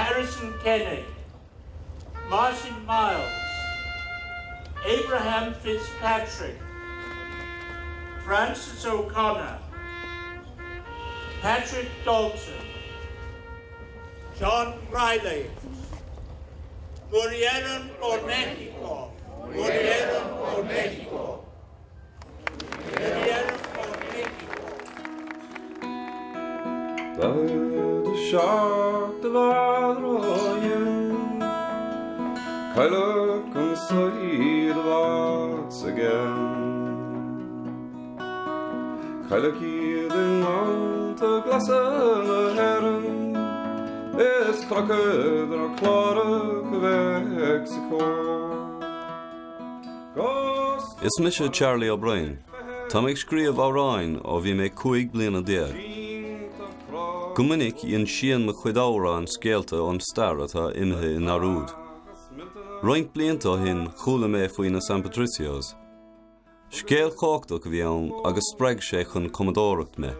Harrison Kenny, Martin Miles, Abraham Fitzpatrick, Francis O'Connor, Patrick Dalton, John Riley, Murieron por Mexico, Murieron por Mexico, Murieron por Mexico. The shark the vadroyen, Kyla can say the lots again. Kyla keeling on to glass and a heron. Is cracker than a clara Mexico. Is Misha Charlie O'Brien. Tá scríomh áráin ó bhí mé 5 bliana déag. Go minic íon sian mo chuidára an scéalta ón star atá imithe in Arúd. Roint blianta hin chúla mé faoin na San Patricios. Scéal cáchtach bhí ann agus spreag sé chun commodóracht me.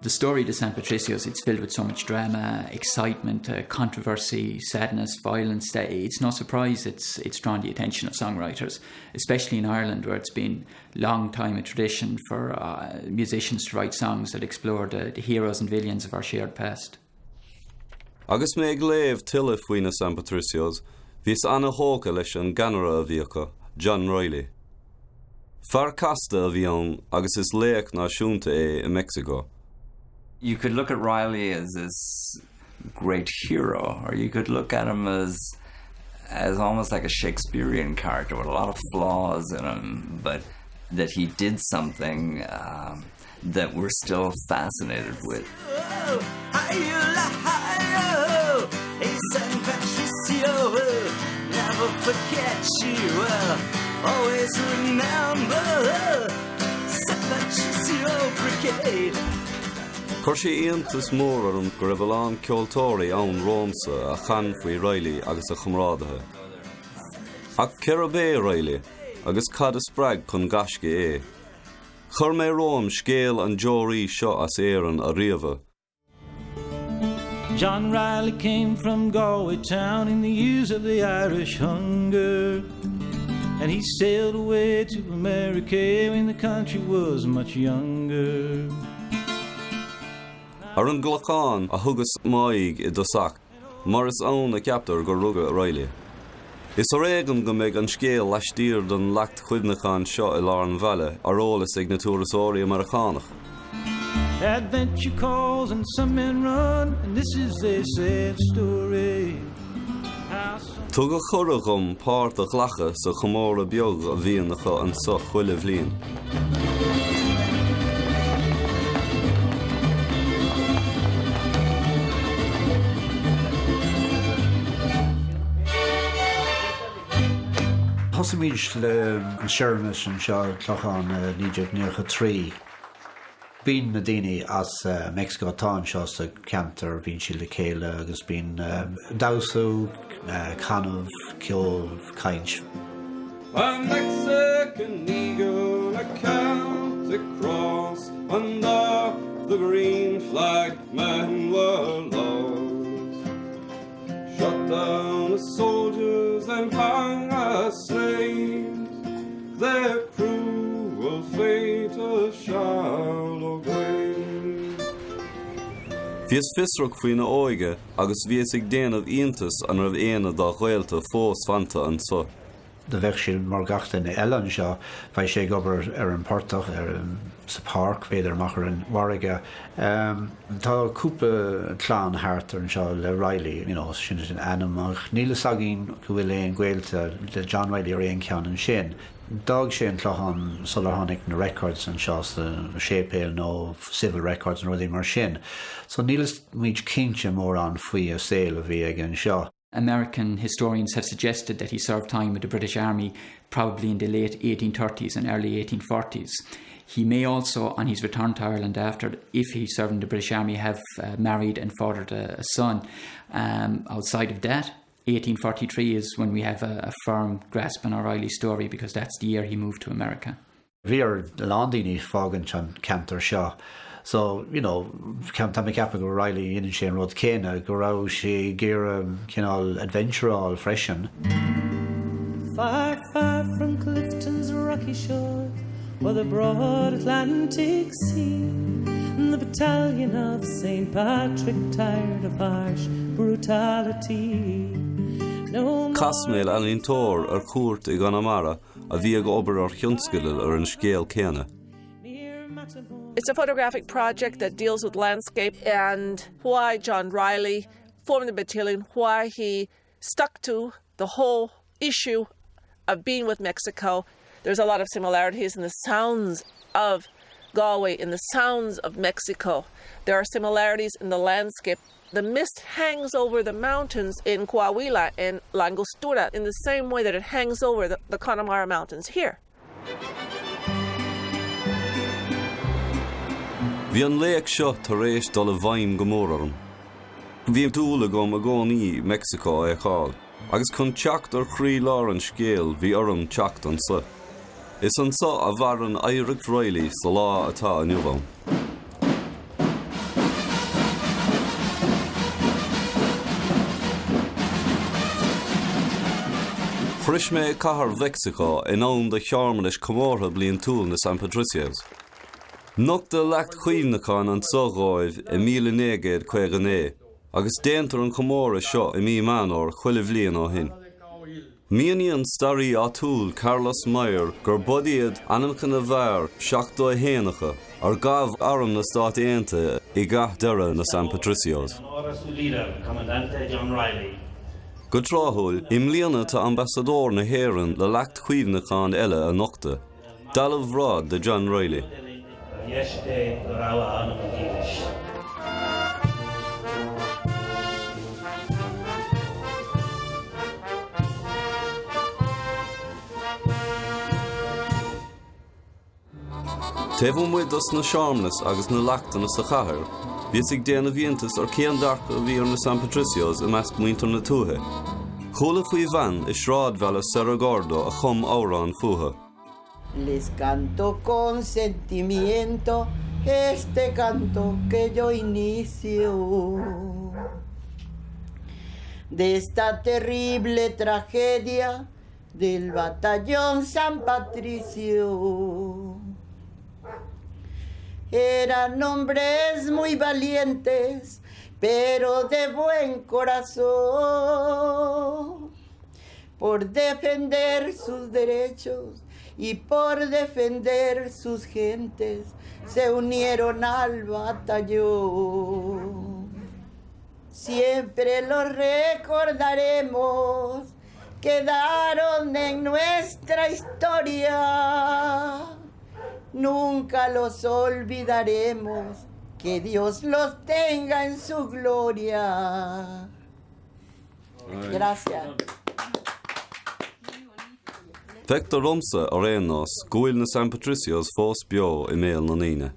The story to San Patricios, it's filled with so much drama, excitement, controversy, sadness, violence. It's no surprise it's drawn the attention of songwriters, especially in Ireland, where it's been long time a tradition for musicians to write songs that explore the heroes and villains of our shared past. Agus mé gléamh tuile faoin na San Patricios, bhís anna hóca leis an ganara a bhíocha, John Riley. Far casta a bhí ann agus is léach náisiúnta é in Mexico. You could look at Riley as this great hero, or you could look at him as almost like a Shakespearean character with a lot of flaws in him, but that he did something that we're still fascinated with. Never forget you, always remember San Patricio Brigade. Chuir sé aontas mór arm go raibh an ceoltóirí ann rómsa a chan faoi Riley agus a chumrádathe. Ach ceir bé Riley agus cad a spreag chun gasce é. Chur mé róm scéal an jóirí seo as éireann a riamha. John Riley came from Galway town in the years of the Irish hunger, and he sailed away to America when the country was much younger. Ar an glacán a thugas maig I dosach, mar is ann a ceaptar go rugadh Riley. Is a régan go méid an scéal leistír don leacht chuidnachán seo I Larn Valley arróla signatúras óirí Americánach. Adventure calls and some men run, and this is their sad story. Tug a choragum páirt a ghlacha sa chomóra beag a bhíonacha an sa chuile bhlíon. Thosamid le an seirmes an seo clochan níideag níocha trí. Bín na daoine as Mexico atá seo sa ceantar bhín si le céile agus bín dású, canmh, ceol, caint. A Mexican eagle, a Celtic cross, under the green flag men were lost. Shut down the soldiers and hung as slaves, their cruel fate a shallow grave. Bhís fisrach faoina óige agus bhís ag déanamh iontas an raibh éana dá ghaolta fós fanta an so. De bheith sin mar gachtain eile seo, bheith sé gobar an pórtach sa park, féidir machar an warige. Tá cúpla tlán háart an seo le Riley, sin an animach. Níle sagín go bhfuil éon ghaolta le John Riley ar éon ceann an sin. Dag sé an tlachan solartháinig na records an seo sa sépéal nó civil records an rudaí mar sin. So níle míid cinse mór an faoi a saoil a bhí ag an seo. American historians have suggested that he served time with the British Army probably in the late 1830s and early 1840s. He may also, on his return to Ireland after, if he served in the British Army, have married and fathered a son. Outside of that, 1843 is when we have a firm grasp on O'Reilly's story, because that's the year he moved to America. Bhí ar Landíní fágan an ceantar seo, So, Count Tammy Riley in Shane Road Kena, Gorau she gear adventure all freshen. Far, far from Clifton's rocky shore, or the broad Atlantic Sea, and the battalion of St. Patrick, tired of harsh brutality. No Casmail an tór cuairt I Ganamara a bhí ag obair ar chionscail an scéal céanna. It's a photographic project that deals with landscape and why John Riley formed the battalion, why he stuck to the whole issue of being with Mexico. There's a lot of similarities in the sounds of Galway, in the sounds of Mexico. There are similarities in the landscape. The mist hangs over the mountains in Coahuila and La Angostura in the same way that it hangs over the Connemara Mountains here. Bhí an léag seo tar éis dul a bhaim go mór orm. Bhí dúla gom a gcónaí Mexico é cháil, agus chun teacht ar chrí lár an scéal bhí orm teacht an sa. Is an sa a bhar an Éireacht Riley sa lá atá in Uvam. Chris mé cahar Mexico in ann de chearmanis comórtha bliain túl na San Patricios. Nocht de lecht chuomhnachán an sogáibh I 1959, agus déantar an comóra seo I mí manor chuile bhliain ó hin. Míonaí starí átúil Carlos Meyer gur bodíad anamchan a bhar 7 héanacha ar gabh arm na Stát Aontaithe I gath deire na San Patricios. Comandante John Riley. Go tráthúil, I mbliana tá ambassador na Héireann le lecht chuomhnachán eile a nochta, Dalamh Rád de John Riley. Yesterday, Rawa Anamadish. Tefum muidas na searmnas agus na lachtanas sa chathair, bhís ag déanamh bhíontas ar céan darcha bhí ar na San Patricios I measc muintir na túthe. Chola faoi bhean I sráid bheala Cerro Gordo a chum árán fuatha. Les canto con sentimiento este canto que yo inicio de esta terrible tragedia del Batallón San Patricio. Eran hombres muy valientes, pero de buen corazón, por defender sus derechos y por defender sus gentes, se unieron al batallón. Siempre los recordaremos, quedaron en nuestra historia. Nunca los olvidaremos, que Dios los tenga en su gloria. Gracias. Vector Romsa ar éanos, gúil na San Patricios fós bio I méal na níine.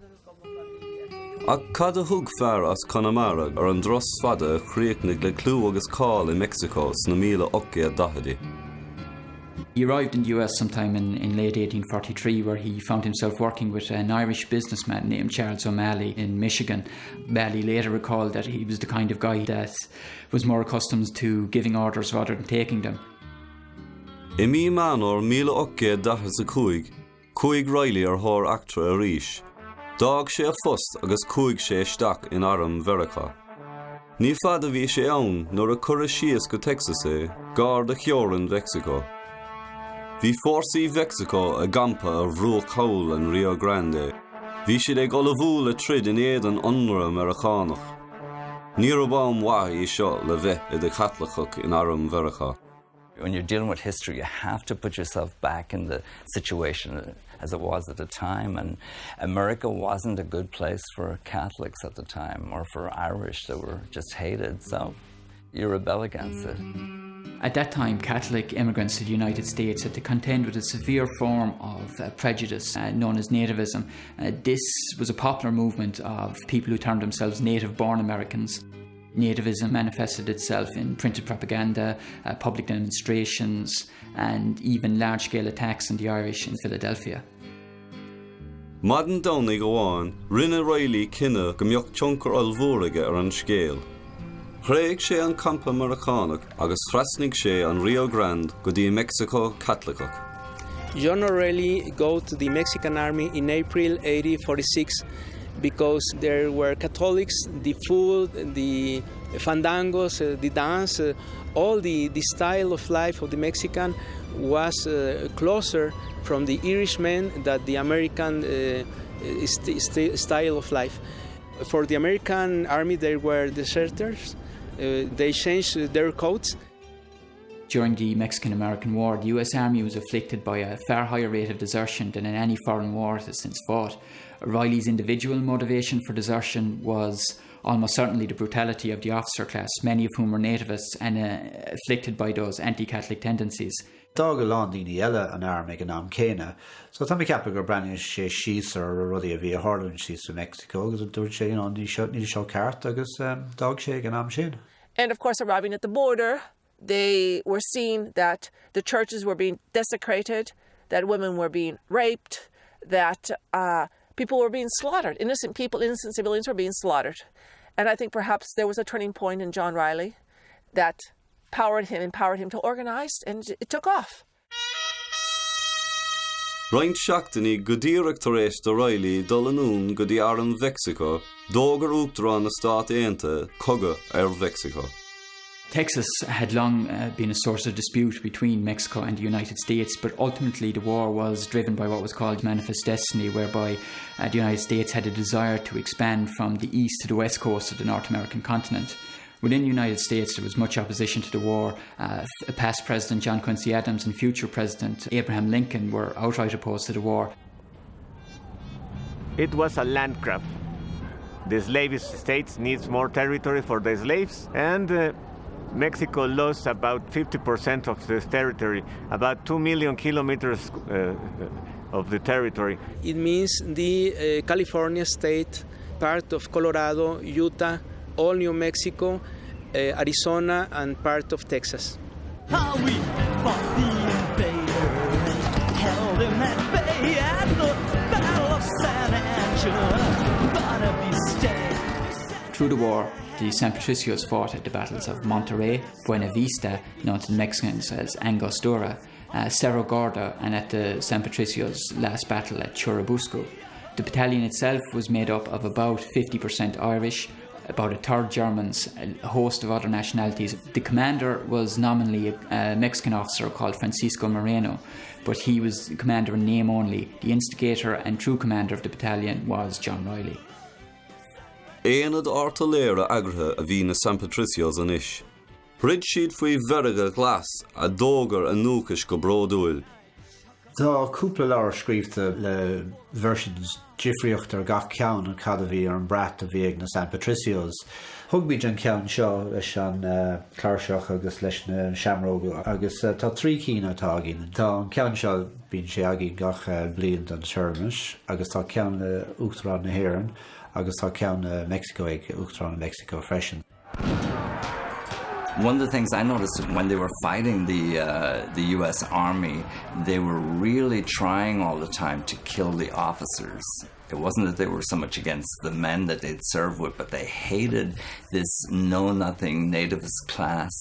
Ach cad a thug fearr as Connemara ar an dros fada a chríochnaigh le clú agus cáil I Mexico sna 1840. He arrived in the US sometime in late 1843, where he found himself working with an Irish businessman named Charles O'Malley in Michigan. O'Malley later recalled that he was the kind of guy that was more accustomed to giving orders rather than taking them. I mí manor 1845, Cuaig Riley ar thór actra a ríis. Dag sé a fust agus cuaig sé isteach in arm Verica. Ní fada bhí sé ann nuair a cur síos go Texas gar de cheorann Mexico. Bhí fórsaí Mexico a gampa a bhrúach haul an Rio Grande. Bhí siad ag olabhúil a trid in éad an onra Americánach. Ní rabám waithí seo le bheith I de chatlachach in arm Verica. When you're dealing with history, you have to put yourself back in the situation as it was at the time. And America wasn't a good place for Catholics at the time, or for Irish that were just hated. So you rebel against it. At that time, Catholic immigrants to the United States had to contend with a severe form of prejudice known as nativism. This was a popular movement of people who termed themselves native-born Americans. Nativism manifested itself in printed propaganda, public demonstrations, and even large-scale attacks on the Irish in Philadelphia. Madan Downey go on, rinne Riley kinne gomioch chunker alvúrige an scéal. Chréig sé an campa Americanach agus thrasnig sé an Rio Grande go dtí Mexico Catholicach. John Riley go to the Mexican army in April 1846 because there were Catholics, the food, the fandangos, the dance, all the style of life of the Mexican was closer from the Irishman than the American style of life. For the American army, there were deserters. They changed their coats. During the Mexican-American War, the US Army was afflicted by a far higher rate of desertion than in any foreign war it has since fought. Riley's individual motivation for desertion was almost certainly the brutality of the officer class, many of whom were nativists and afflicted by those anti-Catholic tendencies. Dá go lán daoine eile an armig an am céine, so tá mé ceappa gur breann sé síos ar rudí a bhí a Harlan síos in Mexico, agus dúirt sé ní seo ceart agus dag sé an am sin. And of course, arriving at the border, they were seeing that the churches were being desecrated, that women were being raped, that people were being slaughtered. Innocent people, innocent civilians were being slaughtered. And I think perhaps there was a turning point in John Riley that empowered him to organise, and it took off. Roint seachtaí go díreach tar éis do Riley dul anún go dtí Aran Mexico, dógur úachtar na Stát Aontaithe cogadh ar Mexico. Texas had long been a source of dispute between Mexico and the United States, but ultimately the war was driven by what was called manifest destiny, whereby the United States had a desire to expand from the east to the west coast of the North American continent. Within the United States, there was much opposition to the war. Past President John Quincy Adams and future President Abraham Lincoln were outright opposed to the war. It was a land grab. The slave states needs more territory for the slaves, and Mexico lost about 50% of the territory, about 2 million kilometers of the territory. It means the California state, part of Colorado, Utah, all New Mexico, Arizona, and part of Texas. How we fought the invader and held him at bay at the Battle of San Angelo, Barnaby State. Through the war, the San Patricios fought at the battles of Monterrey, Buena Vista, known to the Mexicans as Angostura, Cerro Gordo, and at the San Patricios' last battle at Churubusco. The battalion itself was made up of about 50% Irish, about a third Germans, a host of other nationalities. The commander was nominally a Mexican officer called Francisco Moreno, but he was the commander in name only. The instigator and true commander of the battalion was John Riley. Éanad artaléire agrathe a bhí na San Patricios an ish. Rid siad faoi bheirige glas a dógar a núchas go bródúil. Tá cúpla leabhar scríbte le versions difriocht ar gach ceann an cad a bhí ar an brat a bhí ag na San Patricios. Thugmid an ceann seo leis an cláirseach agus leis na seamróga agus tá trí cín atá agin. Tá an ceann seo bíonn sé agin gach bliain an Shermish, agus tá ceann le Uachtarán na Héireann, agus tá ceann Mexico ag Uachtarán na Mexico freisin. One of the things I noticed when they were fighting the U.S. Army, they were really trying all the time to kill the officers. It wasn't that they were so much against the men that they'd served with, but they hated this know-nothing nativist class.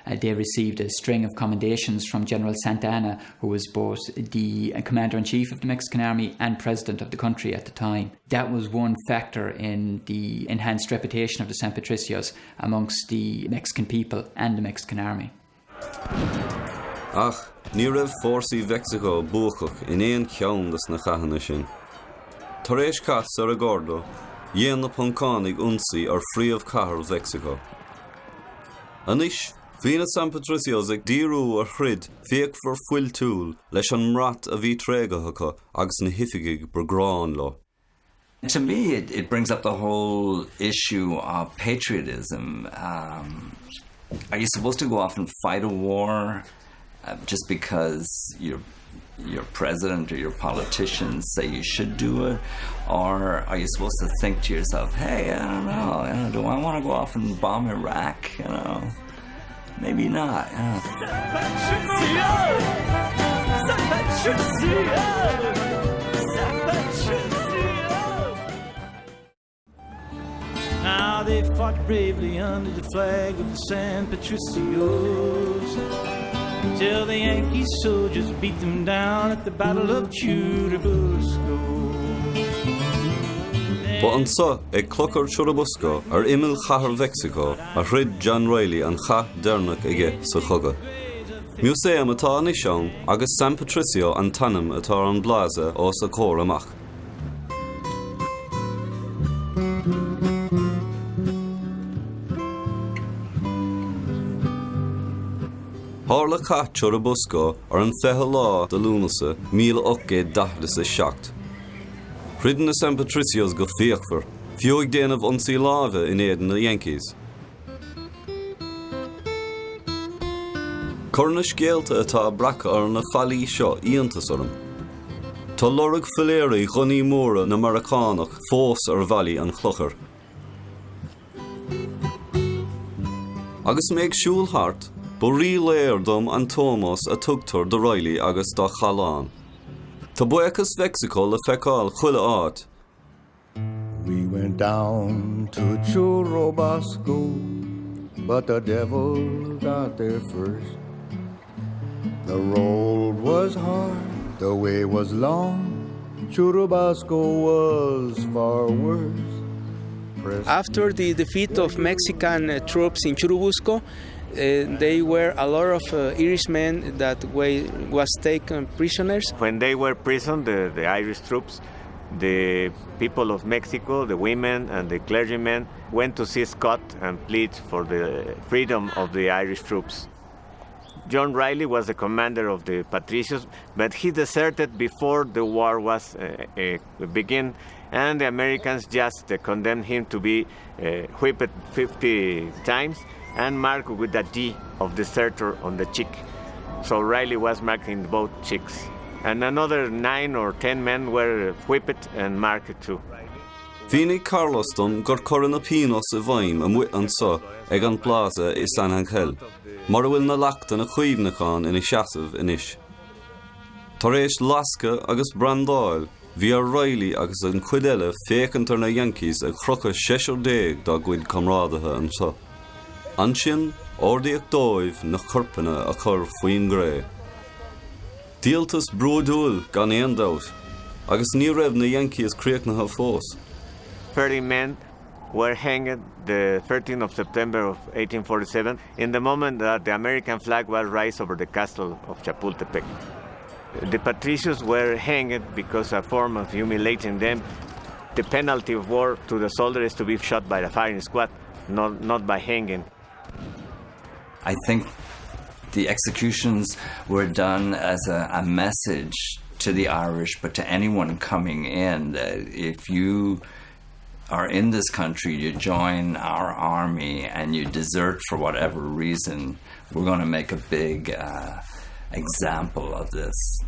They received a string of commendations from General Santa Anna, who was both the Commander-in-Chief of the Mexican Army and President of the country at the time. That was one factor in the enhanced reputation of the San Patricios amongst the Mexican people and the Mexican Army. Ach, ní raibh fórsaí Mexico buachach in éon ceann das na chathanna sin. Tar éis cas ar a Gordo, dhéanamh an cánig unsaí ar phríomh chathair Mexico. Anis, bhí na San Patricios ag díriú ar chrid féach for fuil túl leis an mrat a bhí trégathacha agus na hifiigigh bragráin lo. To me, it brings up the whole issue of patriotism. Are you supposed to go off and fight a war just because your president or your politicians say you should do it? Or are you supposed to think to yourself, hey, I don't know, do I want to go off and bomb Iraq? Maybe not. how they fought bravely under the flag of the San Patricios, till the Yankee soldiers beat them down at the Battle of Churubusco. Ba an sa ag clochar Churubusco ar imil chahar Mexico a chrid John Riley an cha dernach ige sa chugga. Museum atá an isang agus San Patricio an tanam atá an blaza ó sa cór amach. Hála cha Churubusco ar an fethe lá de lúnasa 1817. Ridden na San Patricios go fiachfar, fiúig déanamh ionsaí láimhe in éideann na Yankees. Curna scéalta atá braca ar na chaillí seo íontas orm. Tá lorg filéirí chonaí móra na Maracánach fós ar bhaillí an chlochar. Agus méid siúlthart, ba rí léir dom an Thomas a tugtar de Riley agus da Chalán. Tá buchas Mexico le feicáil chuile áit. We went down to Churubusco, but the devil got there first. The road was hard, the way was long, Churubusco was far worse. After the defeat of Mexican troops in Churubusco, there were a lot of Irishmen that was taken prisoners. When they were imprisoned, the Irish troops, the people of Mexico, the women and the clergymen went to see Scott and plead for the freedom of the Irish troops. John Riley was the commander of the Patricios, but he deserted before the war was begin, and the Americans just condemned him to be whipped 50 times and marked with a D of deserter on the cheek. So Riley was marked in both cheeks. And another 9 or 10 men were whipped and marked too. Bhínig Carloston gur coranna Pinos a bhaim am wit an sa ag an plaza is San Angel, mar bhfuil na lachta na chuomhnachán ina seasamh inis. Tar éis lasca agus brandáil, bhí ar Riley agus an cuideile fécantar na Yankees ag chrocha 60 dá gcuid comrádathe an sa. An sin, ordaíoch dóibh na chorpanna a chur faoin gré. Díaltas brúdúil gan éon dát, agus ní raibh na Yankees críochnaithe fós. 30 men were hanged the 13th of September of 1847 in the moment that the American flag was raised over the castle of Chapultepec. The Patricios were hanged because a form of humiliating them. The penalty of war to the soldiers is to be shot by the firing squad, not by hanging. I think the executions were done as a message to the Irish, but to anyone coming in, that if you are in this country, you join our army and you desert for whatever reason, we're going to make a big example of this.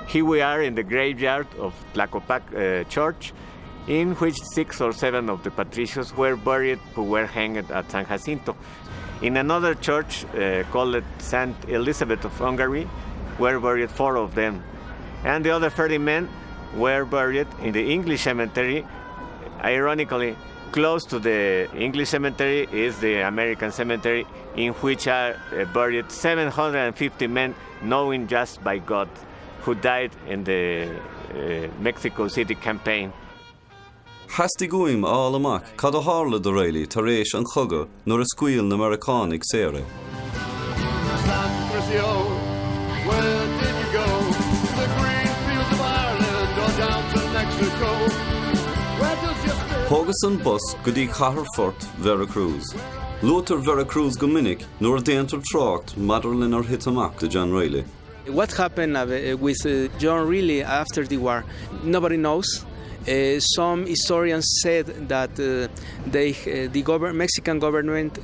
Here we are in the graveyard of Tlacopac Church, in which 6 or 7 of the Patricios were buried who were hanged at San Jacinto. In another church called St. Elizabeth of Hungary were buried 4 of them. And the other 30 men were buried in the English cemetery. Ironically, close to the English cemetery is the American cemetery, in which are buried 750 men known just by God, who died in the Mexico City campaign. Hastig uim all amach, cad a harla de Riley, tar éis an chugga, nor a squeal na American ag sére. San Patricio, where did you go? The green fields of Ireland or down to Mexico? Where does your spirit... Pógus an bus go dtí Chathair Fort, Veracruz. Lútar Veracruz go minic, nor a déantar trácht, Madeline or hit amach de John Riley. What happened with John Riley after the war? Nobody knows. Some historians said that the Mexican government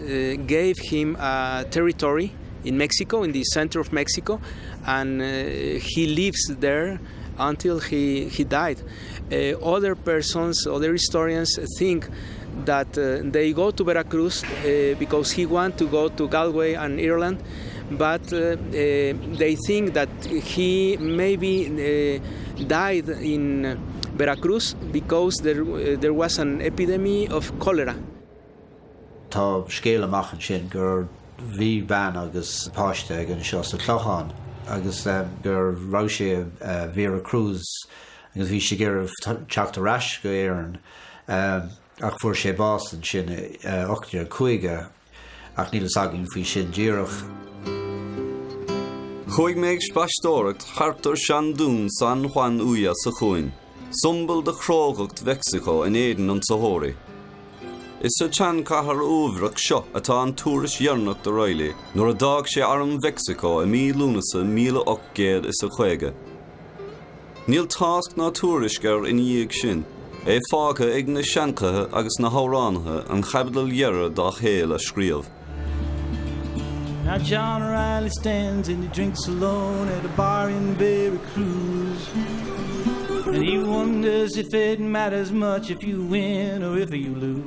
gave him a territory in Mexico, in the center of Mexico, and he lives there until he died. Other historians think that they go to Veracruz because he wants to go to Galway and Ireland, but they think that he maybe died in Veracruz because there was an epidemic of cholera. Tá scéal amach an sin gur bhí ban agus páiste ag an seo sa chlocháin agus gur rá sé Veracruz agus bhí sé gur teachta rais go éireann ach fuair sé bás an sin 8 ach níl sagin faoi sin díreach. Chuig méid spástóracht hartar sean dún San Juan Uya sa chuin, sumbal de chrógacht Mexico in éidean an Sahori. Is sa tean cahar uvrach seo atá an túris dhearnach de Riley, nuair a dag sé arm Mexico i mí lúnasa 1850. Níl tasc ná túris gur in dhéag sin, fága ag na seancathe agus na háránathe an chabdal dhearra dá chéal a scríomh. Now John Riley stands and he drinks alone at a bar in Veracruz. And he wonders if it matters much if you win or if you lose.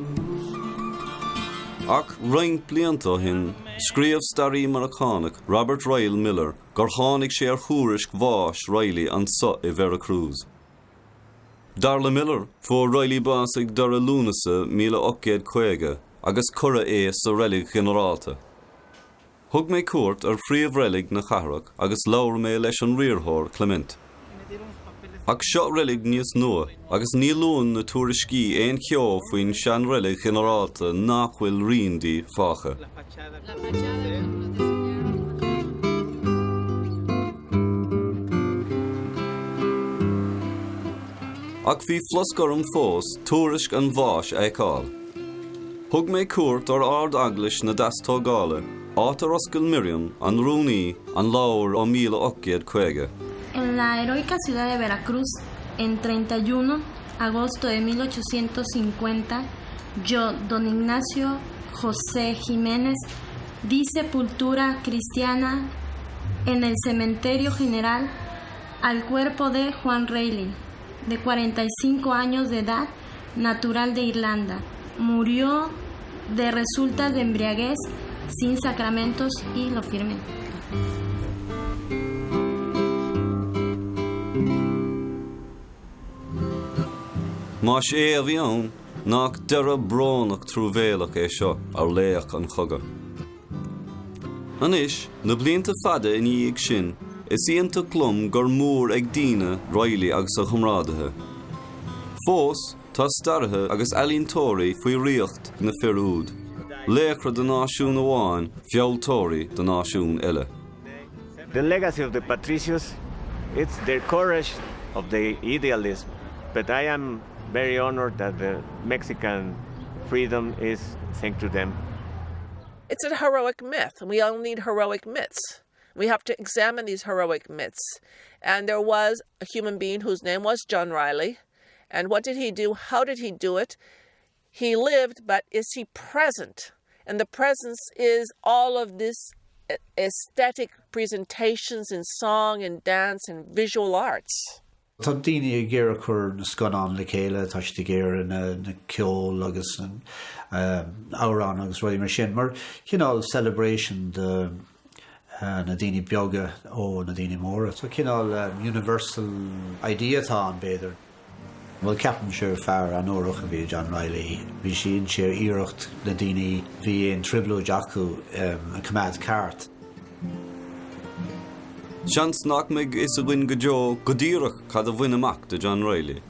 Ach roinnt blianta hin, scríomh starí Americánach Robert Ryle Miller gur tháinig sé ar chúris bháis Riley an sa I Veracruz. Darla Miller fór Riley bás ag dar a lúnasa 1850 agus cura sa relic generálta. Thug mé cuairt ar phríomh relic na Charach agus labhair mé leis an riarthóir Clement. Ach seo relic níos nua, agus ní lún na tuairiscí éon cheó faoin sean relic generálta nach bhfuil riondí fácha. Ach bhí floscarm fós tuairisc an bháis éáil. Thug mé cuairt ar ard aglis na dastógála, átar oscail Miriam an rúnaí an labhair ó 1850. En la heroica ciudad de Veracruz, en 31 agosto de 1850, yo, don Ignacio José Jiménez, di sepultura cristiana en el cementerio general al cuerpo de Juan Riley, de 45 años de edad, natural de Irlanda. Murió de resultas de embriaguez, sin sacramentos, y lo firmé. Má sé a bhí ann, nach deire bránach trúbhéalach seo ar léach an chugad. Anis, na blianta fada in dhéag sin, is íonta clum gur mór ag daoine Riley agus a chumrádathe. Fós, tá starithe agus eilíntóirí faoi riocht na fearúd. Léachra de náisiún amháin, fealltóirí de náisiún eile. The legacy of the patricios, it's their courage of the idealism. But I am very honored that the Mexican freedom is thanks to them. It's a heroic myth, and we all need heroic myths. We have to examine these heroic myths. And there was a human being whose name was John Riley. And what did he do? How did he do it? He lived, but is he present? And the presence is all of this aesthetic presentations in song and dance and visual arts. Tá daoine ag géire chur na scanán le chéile, tá sé géire na ceol agus an árán agus ruí mar sin. Mar cinál celebration de na daoine beaga ó na daoine móra. So cinál universal idea tá an béidir. Well, Captain Sure Farr an óireach a bhí John Riley. Bhí sin sé iirecht na daoine bhí an tribló jacu a cumad cart. Seans nach mig is a gwyn gydjo godírach cad a bhain amach de John Riley.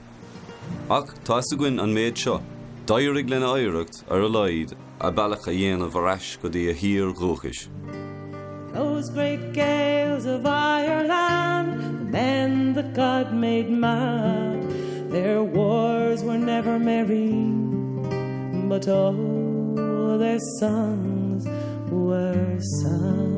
Ach, tá is a gwyn an méid seo, dairig lena éireacht ar a laid a bailach a dhéanamh arais go dtí a hir gúchais. Those great gales of Ireland, the men that God made mad, their wars were never merry, but all their songs were sad.